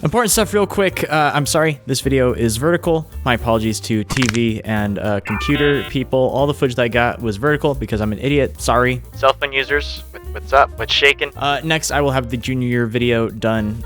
Important stuff real quick. I'm sorry, this video is vertical. My apologies to TV and computer people. All the footage that I got was vertical because I'm an idiot. Sorry. Cell phone users, what's up? What's shaking? Next, I will have the junior year video done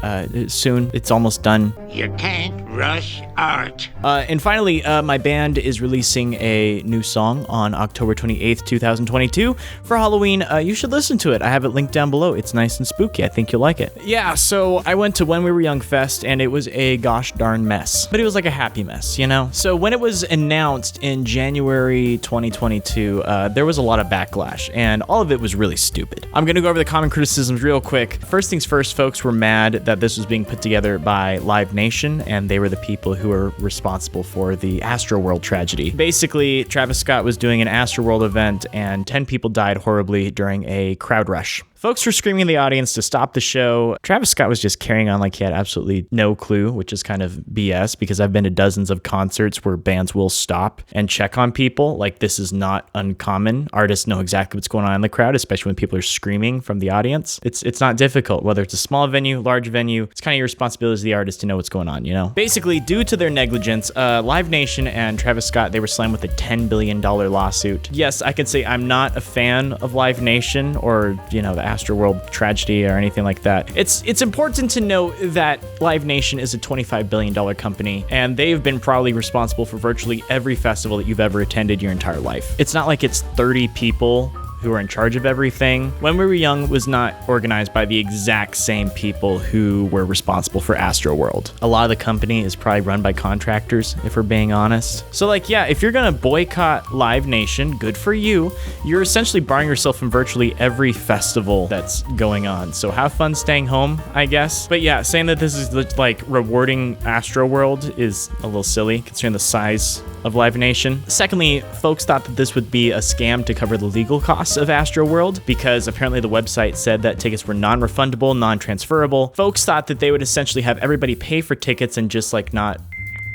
soon. It's almost done. You can't rush art. And finally, my band is releasing a new song on October 28th, 2022 for Halloween. You should listen to it. I have it linked down below. It's nice and spooky. I think you'll like it. Yeah, so I went to When We Were Young Fest, and it was a gosh darn mess. But it was like a happy mess, you know? So when it was announced in January 2022, there was a lot of backlash, and all of it was really stupid. I'm gonna go over the common criticisms real quick. First things first, folks were mad that this was being put together by Live Nation, and they were the people who were responsible for the Astroworld tragedy. Basically, Travis Scott was doing an Astroworld event, and 10 people died horribly during a crowd rush. Folks were screaming in the audience to stop the show. Travis Scott was just carrying on like he had absolutely no clue, which is kind of BS because I've been to dozens of concerts where bands will stop and check on people. Like, this is not uncommon. Artists know exactly what's going on in the crowd, especially when people are screaming from the audience. It's not difficult, whether it's a small venue, large venue. It's kind of your responsibility as the artist to know what's going on, you know? Basically, due to their negligence, Live Nation and Travis Scott, they were slammed with a $10 billion lawsuit. Yes, I can say I'm not a fan of Live Nation or, you know, the Astroworld tragedy or anything like that. It's important to note that Live Nation is a $25 billion company, and they've been probably responsible for virtually every festival that you've ever attended your entire life. It's not like it's 30 people who are in charge of everything. When We Were Young was not organized by the exact same people who were responsible for Astroworld. A lot of the company is probably run by contractors, if we're being honest. So like, yeah, if you're gonna boycott Live Nation, good for you. You're essentially barring yourself from virtually every festival that's going on. So have fun staying home, I guess. But yeah, saying that this is like rewarding Astroworld is a little silly considering the size of Live Nation. Secondly, folks thought that this would be a scam to cover the legal costs of Astroworld because apparently the website said that tickets were non-refundable, non-transferable. Folks thought that they would essentially have everybody pay for tickets and just like not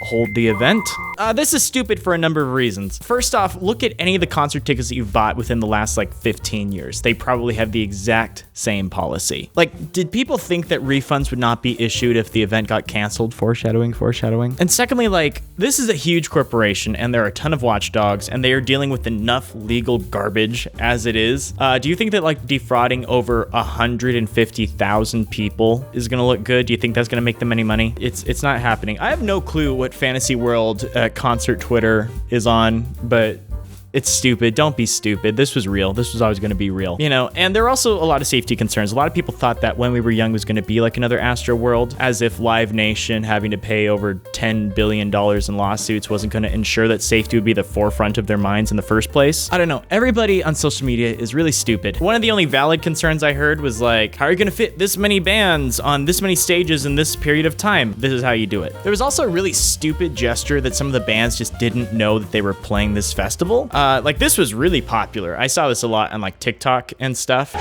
hold the event. This is stupid for a number of reasons. First off, look at any of the concert tickets that you've bought within the last like 15 years. They probably have the exact same policy. Like, did people think that refunds would not be issued if the event got canceled? Foreshadowing. And secondly, like, this is a huge corporation and there are a ton of watchdogs and they are dealing with enough legal garbage as it is. Do you think that like defrauding over 150,000 people is gonna look good? Do you think that's gonna make them any money? It's not happening. I have no clue what Fantasy World concert Twitter is on, but it's stupid. Don't be stupid. This was real. This was always going to be real, you know? And there are also a lot of safety concerns. A lot of people thought that When We Were Young was going to be like another Astroworld, as if Live Nation having to pay over $10 billion in lawsuits wasn't going to ensure that safety would be the forefront of their minds in the first place. I don't know. Everybody on social media is really stupid. One of the only valid concerns I heard was like, how are you going to fit this many bands on this many stages in this period of time? This is how you do it. There was also a really stupid gesture that some of the bands just didn't know that they were playing this festival. Like, this was really popular. I saw this a lot on like TikTok and stuff.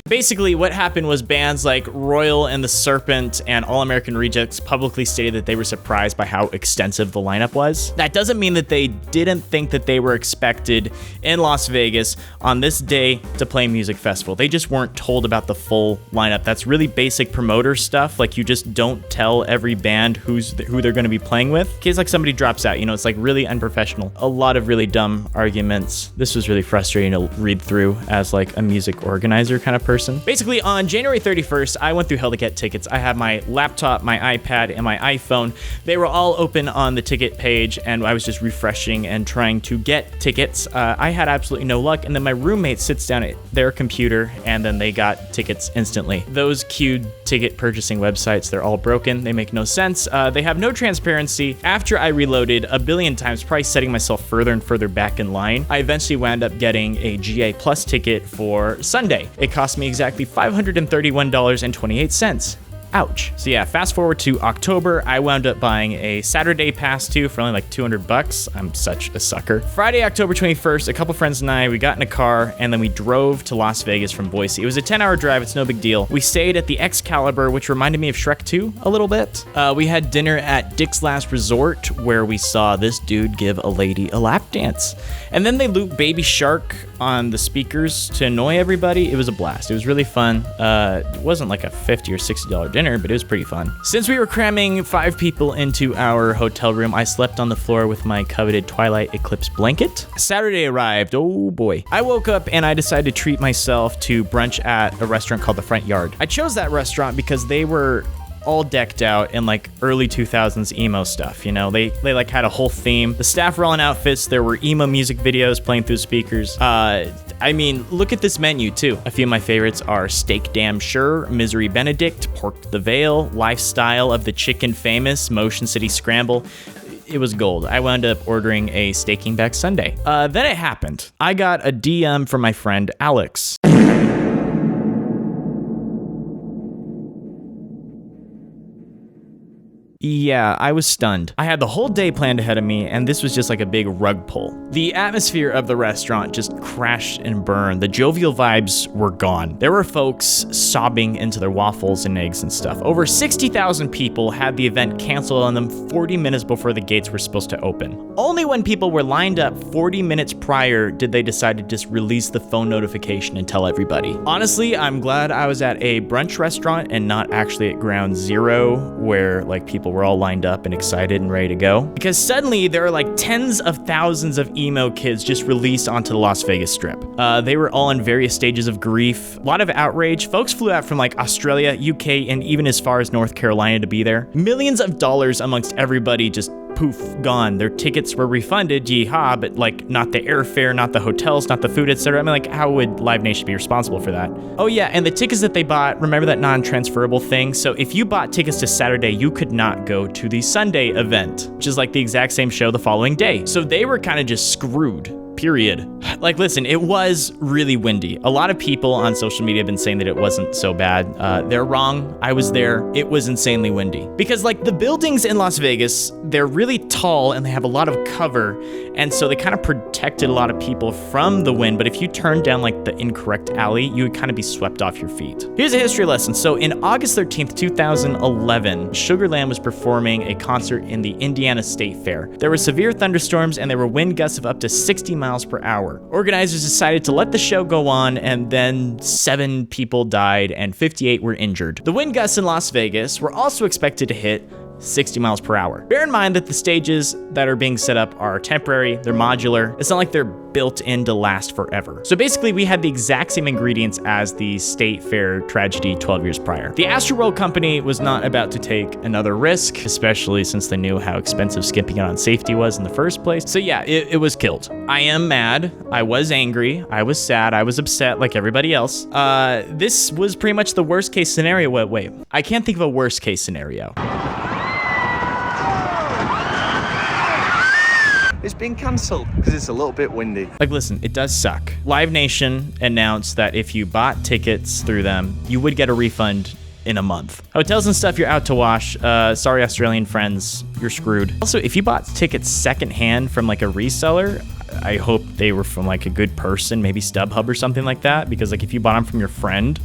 Basically, what happened was bands like Royal and the Serpent and All American Rejects publicly stated that they were surprised by how extensive the lineup was. That doesn't mean that they didn't think that they were expected in Las Vegas on this day to play a music festival. They just weren't told about the full lineup. That's really basic promoter stuff. Like, you just don't tell every band who they're going to be playing with. In case like somebody drops out, you know, it's like really unprofessional. A lot of really dumb arguments. This was really frustrating to read through as like a music organizer kind of person. Basically, on January 31st, I went through hell to get tickets. I have my laptop, my iPad, and my iPhone. They were all open on the ticket page, and I was just refreshing and trying to get tickets. I had absolutely no luck, and then my roommate sits down at their computer, and then they got tickets instantly. Those queued ticket purchasing websites, they're all broken. They make no sense. They have no transparency. After I reloaded a billion times, probably setting myself further and further back in line, I eventually wound up getting a GA Plus ticket for Sunday. It cost me exactly $531.28. Ouch. So yeah, fast forward to October, I wound up buying a Saturday pass too for only like $200. I'm such a sucker. Friday, October 21st, a couple friends and I, we got in a car and then we drove to Las Vegas from Boise. It was a 10-hour drive, it's no big deal. We stayed at the Excalibur, which reminded me of Shrek 2 a little bit. We had dinner at Dick's Last Resort, where we saw this dude give a lady a lap dance. And then they looped Baby Shark on the speakers to annoy everybody. It was a blast. It was really fun. It wasn't like a $50 or $60 dinner, but it was pretty fun. Since we were cramming 5 people into our hotel room, I slept on the floor with my coveted Twilight Eclipse blanket. Saturday arrived. Oh boy. I woke up and I decided to treat myself to brunch at a restaurant called The Front Yard. I chose that restaurant because they were all decked out in like early 2000s emo stuff, you know? They like had a whole theme. The staff were all in outfits. There were emo music videos playing through speakers. I mean, look at this menu too. A few of my favorites are Steak Damn Sure, Misery Benedict, Pork the Veil, Lifestyle of the Chicken Famous, Motion City Scramble. It was gold. I wound up ordering a Staking Back Sunday. Then it happened. I got a DM from my friend Alex. Yeah, I was stunned. I had the whole day planned ahead of me, and this was just like a big rug pull. The atmosphere of the restaurant just crashed and burned. The jovial vibes were gone. There were folks sobbing into their waffles and eggs and stuff. Over 60,000 people had the event canceled on them 40 minutes before the gates were supposed to open. Only when people were lined up 40 minutes prior did they decide to just release the phone notification and tell everybody. Honestly, I'm glad I was at a brunch restaurant and not actually at Ground Zero, where like people were all lined up and excited and ready to go. Because suddenly there are like tens of thousands of emo kids just released onto the Las Vegas Strip. They were all in various stages of grief, a lot of outrage. Folks flew out from like Australia, UK, and even as far as North Carolina to be there. Millions of dollars amongst everybody just poof, gone. Their tickets were refunded, yeehaw, but like not the airfare, not the hotels, not the food, etc. I mean, like, how would Live Nation be responsible for that? Oh yeah, and the tickets that they bought, remember that non-transferable thing? So if you bought tickets to Saturday, you could not go to the Sunday event, which is like the exact same show the following day. So they were kind of just screwed. Period. Like, listen, it was really windy. A lot of people on social media have been saying that it wasn't so bad. They're wrong. I was there. It was insanely windy. Because, like, the buildings in Las Vegas, they're really tall and they have a lot of cover. And so they kind of protected a lot of people from the wind. But if you turned down, like, the incorrect alley, you would kind of be swept off your feet. Here's a history lesson. So in August 13th, 2011, Sugarland was performing a concert in the Indiana State Fair. There were severe thunderstorms and there were wind gusts of up to 60 miles per hour. Organizers decided to let the show go on, and then 7 people died and 58 were injured. The wind gusts in Las Vegas were also expected to hit 60 miles per hour. Bear in mind that the stages that are being set up are temporary, they're modular. It's not like they're built in to last forever. So basically we had the exact same ingredients as the State Fair tragedy 12 years prior. The Astroworld company was not about to take another risk, especially since they knew how expensive skimping out on safety was in the first place. So yeah, it was killed. I am mad, I was angry, I was sad, I was upset like everybody else. This was pretty much the worst case scenario. Wait, I can't think of a worst case scenario. It's been cancelled because it's a little bit windy. Like, listen, it does suck. Live Nation announced that if you bought tickets through them, you would get a refund in a month. Hotels and stuff, you're out to wash. Sorry, Australian friends, you're screwed. Also, if you bought tickets secondhand from like a reseller, I hope they were from like a good person, maybe StubHub or something like that, because like if you bought them from your friend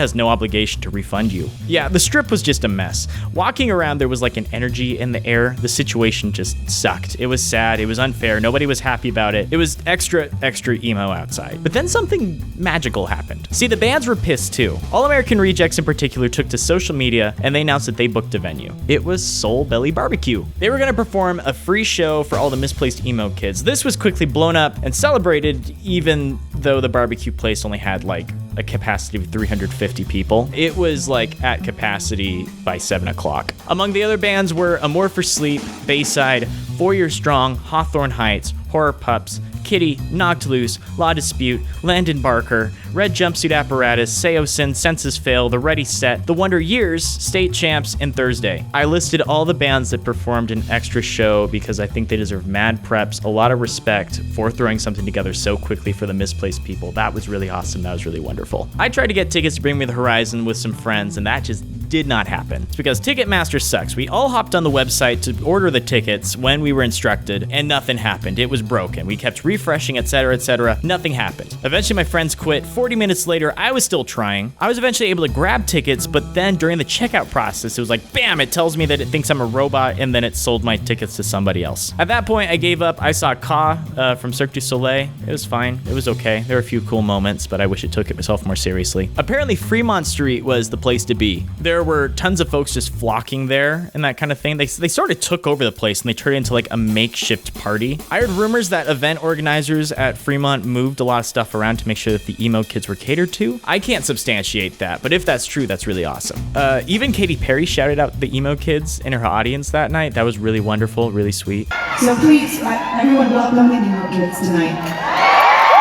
has no obligation to refund you. Yeah, the Strip was just a mess. Walking around, there was like an energy in the air. The situation just sucked. It was sad. It was unfair. Nobody was happy about it. It was extra emo outside. But then something magical happened. See, the bands were pissed too. All American Rejects in particular took to social media and they announced that they booked a venue. It was Soul Belly Barbecue. They were gonna perform a free show for all the misplaced emo kids. This was quickly blown up and celebrated, even though the barbecue place only had like a capacity of 350 people. It was like at capacity by 7 o'clock. Among the other bands were Amorphous Sleep, Bayside, 4 Year Strong, Hawthorne Heights, Horror Pups, Kitty, Knocked Loose, Law Dispute, Landon Barker, Red Jumpsuit Apparatus, Seosin, Census Fail, The Ready Set, The Wonder Years, State Champs, and Thursday. I listed all the bands that performed an extra show because I think they deserve mad preps, a lot of respect for throwing something together so quickly for the misplaced people. That was really awesome. That was really wonderful. I tried to get tickets to Bring Me the Horizon with some friends, and that just did not happen. It's because Ticketmaster sucks. We all hopped on the website to order the tickets when we were instructed, and nothing happened. It was broken. We kept refreshing, etc., etc. Nothing happened. Eventually, my friends quit. 40 minutes later, I was still trying. I was eventually able to grab tickets, but then during the checkout process, it was like, bam, it tells me that it thinks I'm a robot, and then it sold my tickets to somebody else. At that point, I gave up. I saw Ka from Cirque du Soleil. It was fine. It was okay. There were a few cool moments, but I wish it took itself more seriously. Apparently, Fremont Street was the place to be. There were tons of folks just flocking there and that kind of thing. They sort of took over the place and they turned it into like a makeshift party. I heard rumors that event organizers at Fremont moved a lot of stuff around to make sure that the emo kids were catered to. I can't substantiate that, but if that's true, that's really awesome. Even Katy Perry shouted out the emo kids in her audience that night. That was really wonderful, really sweet. So please, everyone welcome the emo kids tonight.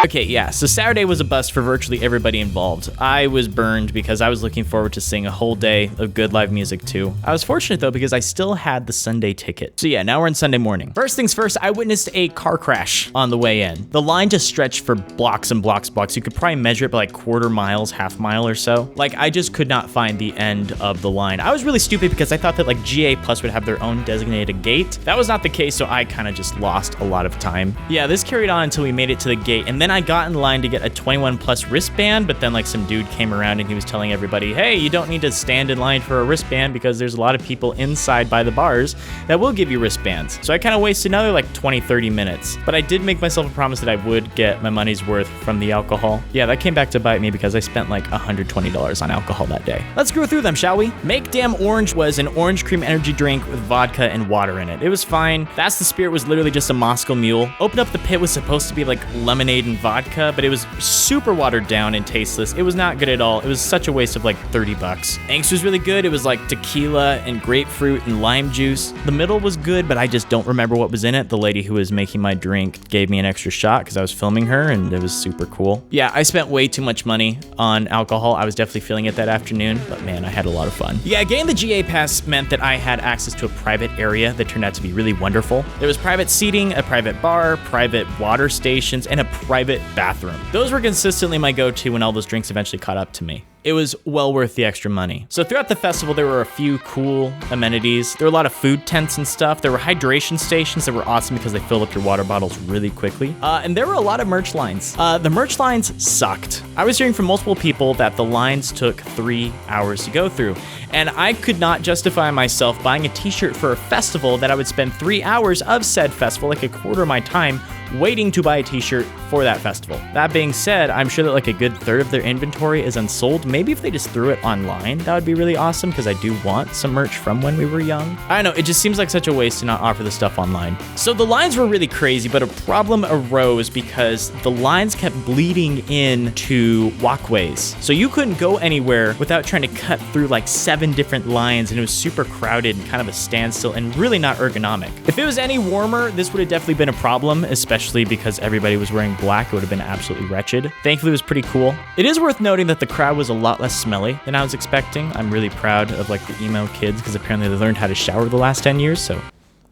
Okay, yeah, so Saturday was a bust for virtually everybody involved. I was burned because I was looking forward to seeing a whole day of good live music too. I was fortunate though because I still had the Sunday ticket. So yeah, now we're on Sunday morning. First things first, I witnessed a car crash on the way in. The line just stretched for blocks and blocks. You could probably measure it by like quarter miles, half mile or so. Like I just could not find the end of the line. I was really stupid because I thought that like GA Plus would have their own designated gate. That was not the case, so I kind of just lost a lot of time. Yeah, this carried on until we made it to the gate, and then I got in line to get a 21 plus wristband, but then like some dude came around and he was telling everybody, hey, you don't need to stand in line for a wristband because there's a lot of people inside by the bars that will give you wristbands. So I kind of wasted another like 20-30 minutes, but I did make myself a promise that I would get my money's worth from the alcohol. Yeah, that came back to bite me because I spent like $120 on alcohol that day. Let's go through them, shall we? Make Damn Orange was an orange cream energy drink with vodka and water in it. It was fine. That's the Spirit was literally just a Moscow Mule. Open Up the Pit was supposed to be like lemonade and vodka, but it was super watered down and tasteless. It was not good at all. It was such a waste of like $30. Angst was really good. It was like tequila and grapefruit and lime juice. The middle was good, but I just don't remember what was in it. The lady who was making my drink gave me an extra shot because I was filming her and it was super cool. Yeah, I spent way too much money on alcohol. I was definitely feeling it that afternoon, but man, I had a lot of fun. Yeah, getting the GA pass meant that I had access to a private area that turned out to be really wonderful. There was private seating, a private bar, private water stations, and a private bathroom. Those were consistently my go-to when all those drinks eventually caught up to me. It was well worth the extra money. So throughout the festival, there were a few cool amenities. There were a lot of food tents and stuff. There were hydration stations that were awesome because they filled up your water bottles really quickly. And there were a lot of merch lines. The merch lines sucked. I was hearing from multiple people that the lines took 3 hours to go through. And I could not justify myself buying a t-shirt for a festival that I would spend 3 hours of said festival, like a quarter of my time, waiting to buy a t-shirt for that festival. That being said, I'm sure that like a good third of their inventory is unsold. Maybe if they just threw it online, that would be really awesome because I do want some merch from when we were young. I don't know, it just seems like such a waste to not offer the stuff online. So the lines were really crazy, but a problem arose because the lines kept bleeding into walkways. So you couldn't go anywhere without trying to cut through like 7 different lines, and it was super crowded and kind of a standstill and really not ergonomic. If it was any warmer, this would have definitely been a problem, especially because everybody was wearing black. It would have been absolutely wretched. Thankfully, it was pretty cool. It is worth noting that the crowd was a lot less smelly than I was expecting. I'm really proud of like the emo kids because apparently they learned how to shower the last 10 years, so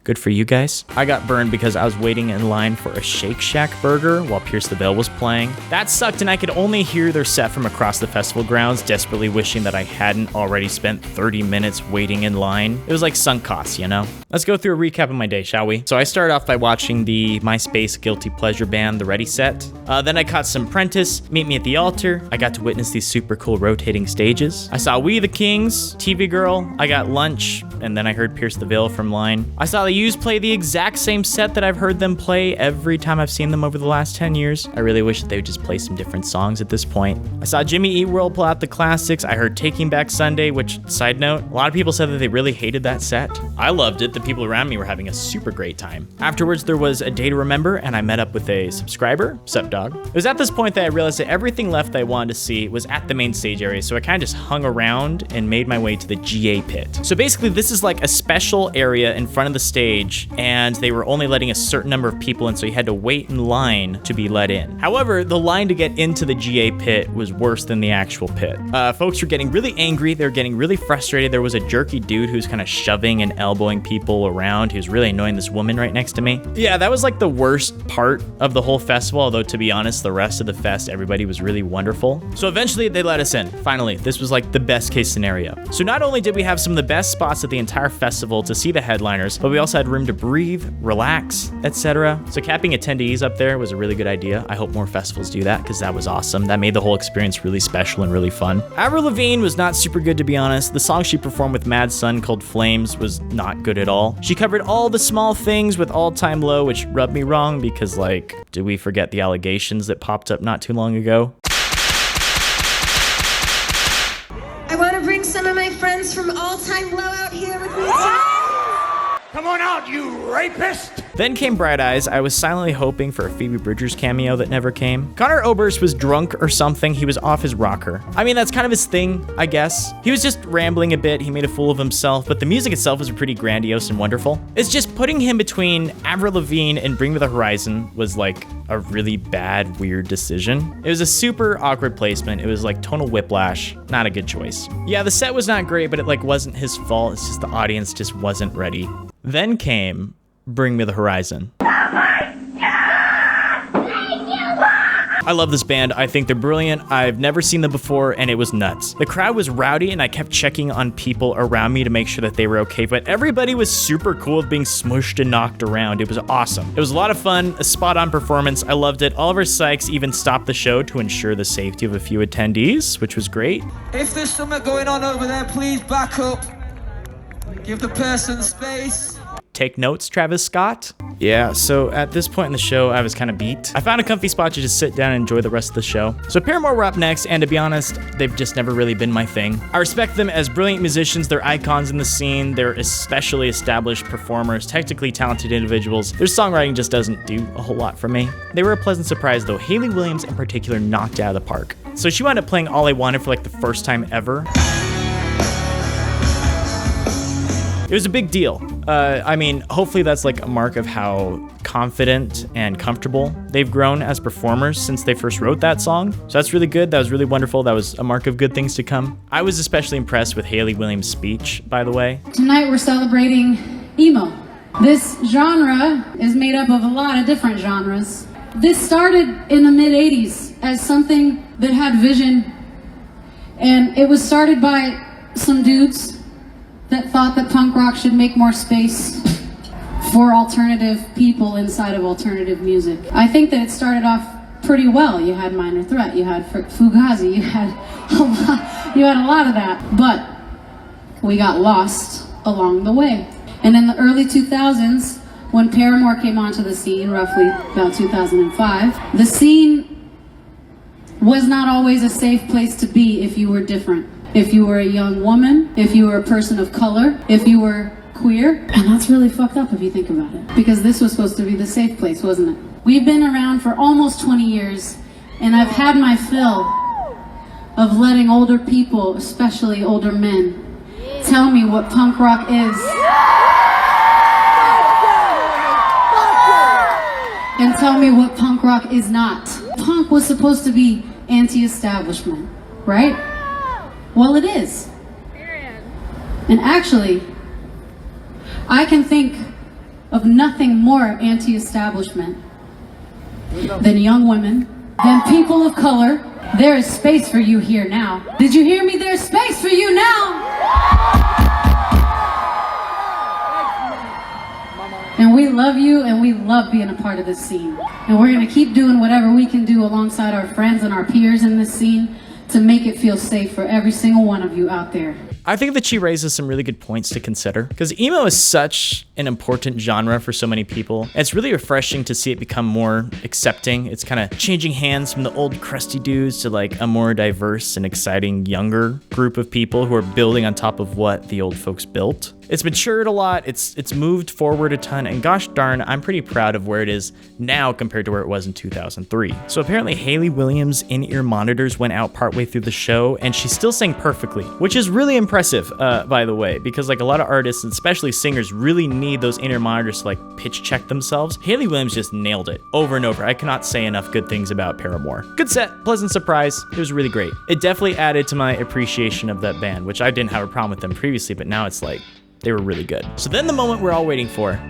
good for you guys. I got burned because I was waiting in line for a Shake Shack burger while Pierce the Veil was playing. That sucked, and I could only hear their set from across the festival grounds, desperately wishing that I hadn't already spent 30 minutes waiting in line. It was like sunk costs, you know? Let's go through a recap of my day, shall we? So I started off by watching the MySpace Guilty Pleasure band, The Ready set. Then I caught some Prentice, Meet Me at the Altar. I got to witness these super cool rotating stages. I saw We the Kings, TV Girl. I got lunch, and then I heard Pierce the Veil from line. I saw the Used play the exact same set that I've heard them play every time I've seen them over the last 10 years. I really wish that they would just play some different songs at this point. I saw Jimmy Eat World pull out the classics. I heard Taking Back Sunday, which, side note, a lot of people said that they really hated that set. I loved it. The people around me were having a super great time. Afterwards, there was A Day to Remember, and I met up with a subscriber. Sup, dog? It was at this point that I realized that everything left that I wanted to see was at the main stage area, so I kind of just hung around and made my way to the GA pit. So basically, this This is like a special area in front of the stage, and they were only letting a certain number of people in, so you had to wait in line to be let in. However, the line to get into the GA pit was worse than the actual pit. Folks were getting really angry, they were getting really frustrated. There was a jerky dude who's kind of shoving and elbowing people around, who's really annoying this woman right next to me. Yeah, that was like the worst part of the whole festival, although to be honest, the rest of the fest, everybody was really wonderful. So eventually they let us in. Finally, this was like the best case scenario. So not only did we have some of the best spots at the entire festival to see the headliners, but we also had room to breathe, relax, etc. So capping attendees up there was a really good idea. I hope more festivals do that because that was awesome. That made the whole experience really special and really fun. Avril Lavigne was not super good, to be honest. The song she performed with Mad Sun called Flames was not good at all. She covered all the small things with All Time Low, which rubbed me wrong because, like, did we forget the allegations that popped up not too long ago? I want to bring some of my friends from All Time Low out here with me tonight. Come on out, you rapist! Then came Bright Eyes. I was silently hoping for a Phoebe Bridgers cameo that never came. Connor Oberst was drunk or something. He was off his rocker. I mean, that's kind of his thing, I guess. He was just rambling a bit. He made a fool of himself, but the music itself was pretty grandiose and wonderful. It's just putting him between Avril Lavigne and Bring Me the Horizon was like a really bad, weird decision. It was a super awkward placement. It was like tonal whiplash. Not a good choice. Yeah, the set was not great, but it like wasn't his fault. It's just the audience just wasn't ready. Then came Bring Me the Horizon. I love this band. I think they're brilliant. I've never seen them before, and it was nuts. The crowd was rowdy, and I kept checking on people around me to make sure that they were okay, but everybody was super cool with being smushed and knocked around. It was awesome. It was a lot of fun, a spot-on performance. I loved it. Oliver Sykes even stopped the show to ensure the safety of a few attendees, which was great. If there's something going on over there, please back up. Give the person space. Take notes, Travis Scott. Yeah, so at this point in the show, I was kind of beat. I found a comfy spot to just sit down and enjoy the rest of the show. So Paramore were up next, and to be honest, they've just never really been my thing. I respect them as brilliant musicians, they're icons in the scene, they're especially established performers, technically talented individuals. Their songwriting just doesn't do a whole lot for me. They were a pleasant surprise though. Hayley Williams in particular knocked it out of the park. So she wound up playing All I Wanted for like the first time ever. It was a big deal. I mean, hopefully that's like a mark of how confident and comfortable they've grown as performers since they first wrote that song. So that's really good. That was really wonderful. That was a mark of good things to come. I was especially impressed with Hayley Williams' speech, by the way. Tonight we're celebrating emo. This genre is made up of a lot of different genres. This started in the mid-'80s as something that had vision, and it was started by some dudes that thought that punk rock should make more space for alternative people inside of alternative music. I think that it started off pretty well. You had Minor Threat, you had Fugazi, you had a lot of that, but we got lost along the way. And in the early 2000s, when Paramore came onto the scene, roughly about 2005, the scene was not always a safe place to be if you were different. If you were a young woman, if you were a person of color, if you were queer. And that's really fucked up if you think about it. Because this was supposed to be the safe place, wasn't it? We've been around for almost 20 years, and I've had my fill of letting older people, especially older men, tell me what punk rock is. And tell me what punk rock is not. Punk was supposed to be anti-establishment, right? Well, it is. And actually, I can think of nothing more anti-establishment than young women, than people of color. There is space for you here now. Did you hear me? There's space for you now. And we love you, and we love being a part of this scene. And we're gonna keep doing whatever we can do alongside our friends and our peers in this scene to make it feel safe for every single one of you out there. I think that she raises some really good points to consider, because emo is such an important genre for so many people. It's really refreshing to see it become more accepting. It's kind of changing hands from the old crusty dudes to like a more diverse and exciting younger group of people who are building on top of what the old folks built. It's matured a lot, it's moved forward a ton, and gosh darn, I'm pretty proud of where it is now compared to where it was in 2003. So apparently Hayley Williams' in-ear monitors went out partway through the show, and she still sang perfectly, which is really impressive, by the way, because like a lot of artists, and especially singers, really need those in-ear monitors to like pitch check themselves. Hayley Williams just nailed it over and over. I cannot say enough good things about Paramore. Good set, pleasant surprise. It was really great. It definitely added to my appreciation of that band, which I didn't have a problem with them previously, but now it's like, they were really good. So then the moment we're all waiting for,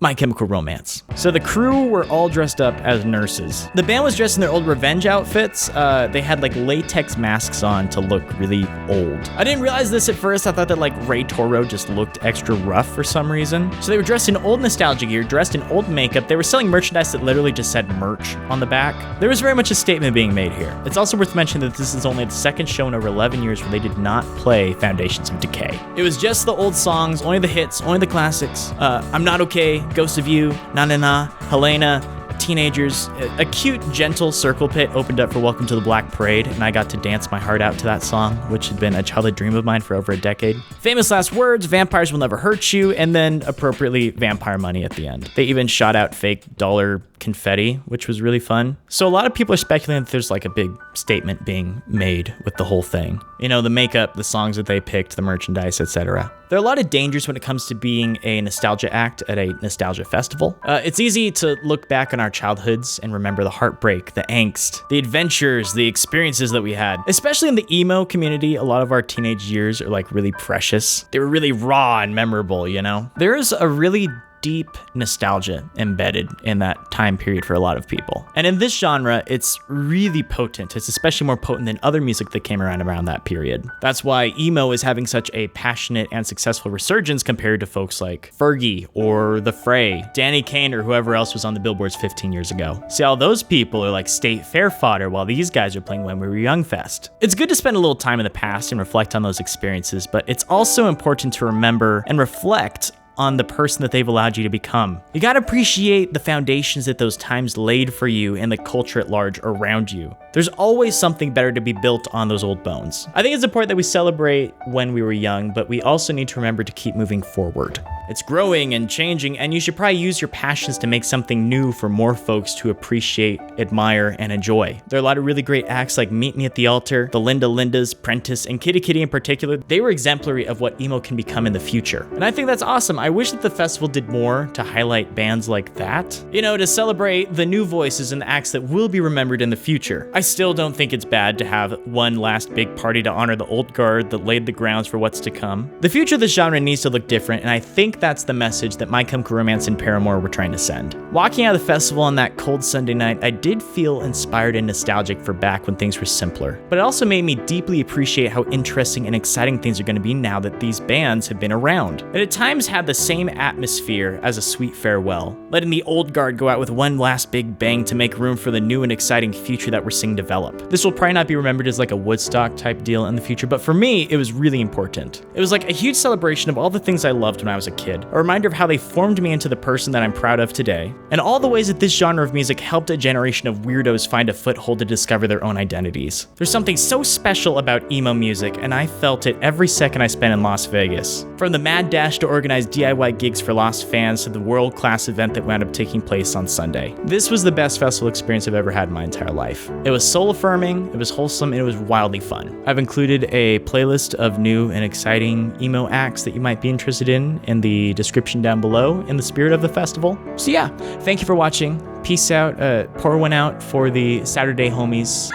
My Chemical Romance. So the crew were all dressed up as nurses. The band was dressed in their old Revenge outfits. They had like latex masks on to look really old. I didn't realize this at first. I thought that like Ray Toro just looked extra rough for some reason. So they were dressed in old nostalgia gear, dressed in old makeup. They were selling merchandise that literally just said merch on the back. There was very much a statement being made here. It's also worth mentioning that this is only the second show in over 11 years where they did not play Foundations of Decay. It was just the old songs, only the hits, only the classics. I'm Not Okay, Ghost of You, Na Na Na, Helena, Teenagers. A cute, gentle circle pit opened up for Welcome to the Black Parade, and I got to dance my heart out to that song, which had been a childhood dream of mine for over a decade. Famous last words, Vampires Will Never Hurt You, and then appropriately Vampire Money at the end. They even shot out fake dollar confetti, which was really fun. So a lot of people are speculating that there's like a big statement being made with the whole thing. You know, the makeup, the songs that they picked, the merchandise, etc. There are a lot of dangers when it comes to being a nostalgia act at a nostalgia festival. It's easy to look back on our childhoods and remember the heartbreak, the angst, the adventures, the experiences that we had. Especially in the emo community, a lot of our teenage years are like really precious. They were really raw and memorable, you know? There is a really deep nostalgia embedded in that time period for a lot of people. And in this genre, it's really potent. It's especially more potent than other music that came around that period. That's why emo is having such a passionate and successful resurgence compared to folks like Fergie or The Fray, Danny Kaye, or whoever else was on the billboards 15 years ago. See, all those people are like state fair fodder while these guys are playing When We Were Young Fest. It's good to spend a little time in the past and reflect on those experiences, but it's also important to remember and reflect on the person that they've allowed you to become. You gotta appreciate the foundations that those times laid for you and the culture at large around you. There's always something better to be built on those old bones. I think it's important that we celebrate when we were young, but we also need to remember to keep moving forward. It's growing and changing, and you should probably use your passions to make something new for more folks to appreciate, admire, and enjoy. There are a lot of really great acts like Meet Me at the Altar, the Lindas, Prentice, and Kitty Kitty in particular. They were exemplary of what emo can become in the future. And I think that's awesome. I wish that the festival did more to highlight bands like that. You know, to celebrate the new voices and the acts that will be remembered in the future. I still don't think it's bad to have one last big party to honor the old guard that laid the grounds for what's to come. The future of the genre needs to look different, and I think that's the message that My Chemical Romance and Paramore were trying to send. Walking out of the festival on that cold Sunday night, I did feel inspired and nostalgic for back when things were simpler. But it also made me deeply appreciate how interesting and exciting things are going to be now that these bands have been around. And at times had the same atmosphere as a sweet farewell, letting the old guard go out with one last big bang to make room for the new and exciting future that we're seeing develop. This will probably not be remembered as like a Woodstock type deal in the future, but for me, it was really important. It was like a huge celebration of all the things I loved when I was a kid, a reminder of how they formed me into the person that I'm proud of today, and all the ways that this genre of music helped a generation of weirdos find a foothold to discover their own identities. There's something so special about emo music, and I felt it every second I spent in Las Vegas. From the mad dash to organize DIY gigs for lost fans to the world-class event that wound up taking place on Sunday. This was the best festival experience I've ever had in my entire life. It was soul-affirming, it was wholesome, and it was wildly fun. I've included a playlist of new and exciting emo acts that you might be interested in the description down below in the spirit of the festival. So yeah, thank you for watching. Peace out. Pour one out for the Saturday homies.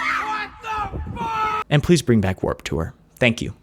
And please bring back Warped Tour. Thank you.